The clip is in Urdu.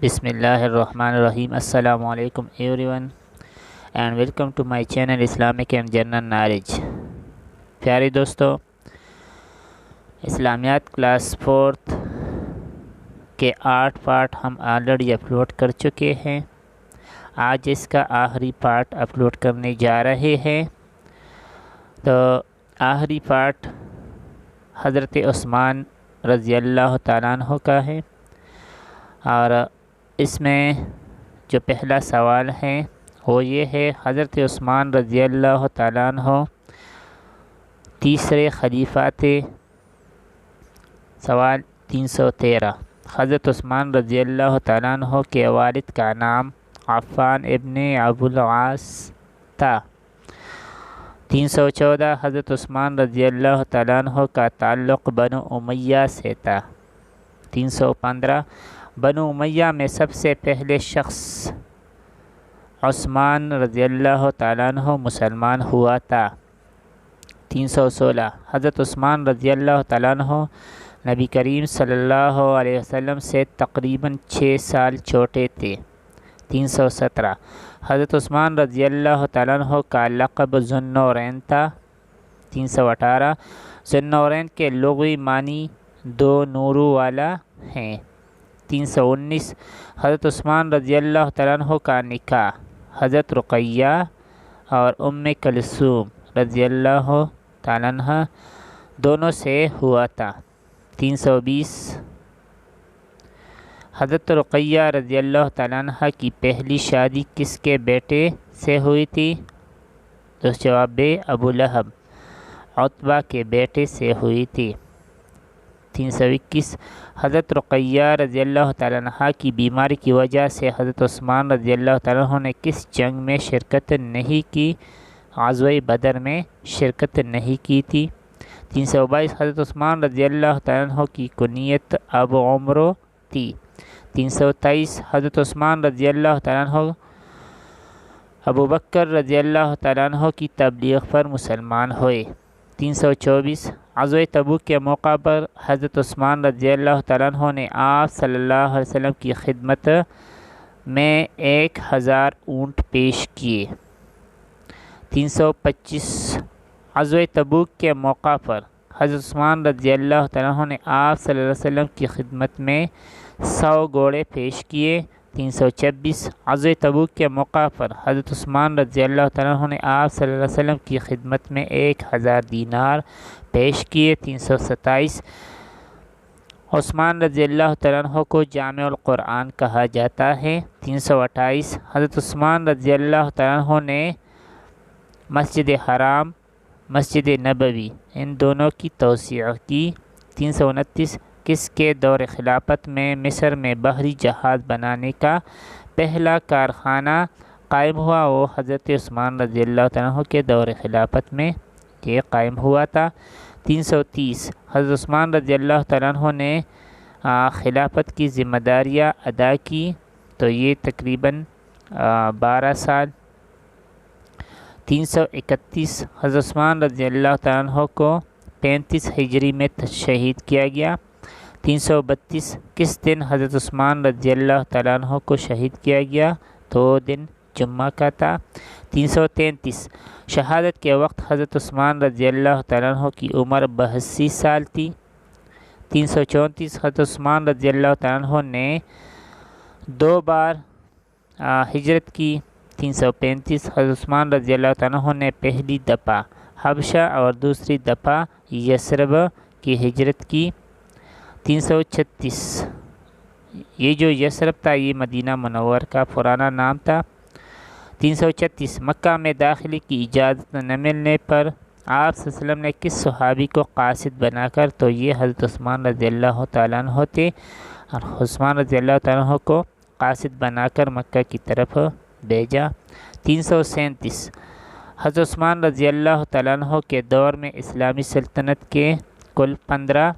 بسم اللہ الرحمن الرحیم۔ السلام علیکم everyone and welcome to my channel Islamic and general knowledge. پیارے دوستو، اسلامیات کلاس 4 کے 8 پارٹ ہم آلریڈی اپلوڈ کر چکے ہیں۔ آج اس کا آخری پارٹ اپلوڈ کرنے جا رہے ہیں۔ تو آخری پارٹ حضرت عثمان رضی اللہ تعالیٰ عنہ کا ہے، اور اس میں جو پہلا سوال ہے وہ یہ ہے: حضرت عثمان رضی اللہ تعالیٰ عنہ تیسرے خلیفہ تھے۔ سوال 313: حضرت عثمان رضی اللہ تعالیٰ عنہ کے والد کا نام عفان ابن ابو العاص تھا۔ 314: حضرت عثمان رضی اللہ تعالیٰ عنہ کا تعلق بنو امیہ سے تھا۔ 315: بنو امیہ میں سب سے پہلے شخص عثمان رضی اللہ تعالیٰ عنہ مسلمان ہوا تھا۔ 316: حضرت عثمان رضی اللہ تعالیٰ عنہ نبی کریم صلی اللہ علیہ وسلم سے تقریباً 6 سال چھوٹے تھے۔ 317: حضرت عثمان رضی اللہ تعالیٰ عنہ کا لقب ذو النورین تھا۔ 318: ذو النورین کے لغوی معنی 2 نوروں والا ہیں۔ 319: حضرت عثمان رضی اللہ تعالیٰ عنہ کا نکاح حضرت رقیہ اور ام کلثوم رضی اللہ تعالیٰ عنہ دونوں سے ہوا تھا۔ 320: حضرت رقیہ رضی اللہ تعالیٰ عنہ کی پہلی شادی کس کے بیٹے سے ہوئی تھی؟ تو جواب ابو لہب عتبہ کے بیٹے سے ہوئی تھی۔ 321: حضرت رقیہ رضی اللہ تعالیٰ عنہ کی بیماری کی وجہ سے حضرت عثمان رضی اللہ تعالیٰ عنہ نے کس جنگ میں شرکت نہیں کی؟ غزوہ بدر میں شرکت نہیں کی تھی۔ 322: حضرت عثمان رضی اللہ تعالیٰ عنہ کی کنیت ابو عمرو تھی۔ 323: حضرت عثمان رضی اللہ تعالیٰ عنہ ابو بکر رضی اللہ تعالیٰ عنہ کی تبلیغ پر مسلمان ہوئے۔ 324: غزوہ تبوک کے موقع پر حضرت عثمان رضی اللہ تعالیٰ عنہ نے آپ صلی اللہ علیہ وسلم کی خدمت میں 1000 اونٹ پیش کیے۔ 325: غزوہ تبوک کے موقع پر حضرت عثمان رضی اللہ تعالیٰ عنہ نے آپ صلی اللہ علیہ وسلم کی خدمت میں 100 گھوڑے پیش کیے۔ 326: غزوہ تبوک کے موقع پر حضرت عثمان رضی اللہ تعالیٰ عنہ نے آپ صلی اللہ علیہ وسلم کی خدمت میں 1000 دینار پیش کیے۔ 327: عثمان رضی اللہ تعالیٰ عنہ کو جامع القرآن کہا جاتا ہے۔ 328: حضرت عثمان رضی اللہ تعالیٰ عنہ نے مسجد حرام، مسجد نبوی ان دونوں کی توسیع کی۔ 329: کس کے دور خلافت میں مصر میں بحری جہاز بنانے کا پہلا کارخانہ قائم ہوا؟ وہ حضرت عثمان رضی اللہ تعالیٰ عنہ کے دور خلافت میں یہ قائم ہوا تھا۔ 330: حضرت عثمان رضی اللہ تعالیٰ عنہ نے خلافت کی ذمہ داریاں ادا کی، تو یہ تقریباً 12 سال۔ 331: حضرت عثمان رضی اللہ تعالیٰ عنہ کو 35 ہجری میں شہید کیا گیا۔ 332: کس دن حضرت عثمان رضی اللہ تعالیٰ عنہ کو شہید کیا گیا؟ تو دن جمعہ کا تھا۔ 333: شہادت کے وقت حضرت عثمان رضی اللہ تعالیٰ عنہ کی عمر 82 سال تھی۔ 334: حضرت عثمان رضی اللہ تعالیٰ عنہ نے 2 بار ہجرت کی۔ 335: حضرت عثمان رضی اللہ تعالیٰ عنہ نے پہلی دفعہ حبشہ اور دوسری دفعہ یثرب کی ہجرت کی۔ 336: یہ جو یثرب تھا یہ مدینہ منور کا پرانا نام تھا۔ 336: مکہ میں داخلے کی اجازت نہ ملنے پر آپ صلی اللہ علیہ وسلم نے کس صحابی کو قاصد بنا کر، تو یہ حضرت عثمان رضی اللہ تعالیٰ عنہ تھے، اور عثمان رضی اللہ تعالیٰ عنہ کو قاصد بنا کر مکہ کی طرف بھیجا۔ 337: حضرت عثمان رضی اللہ تعالیٰ عنہ کے دور میں اسلامی سلطنت کے کل 15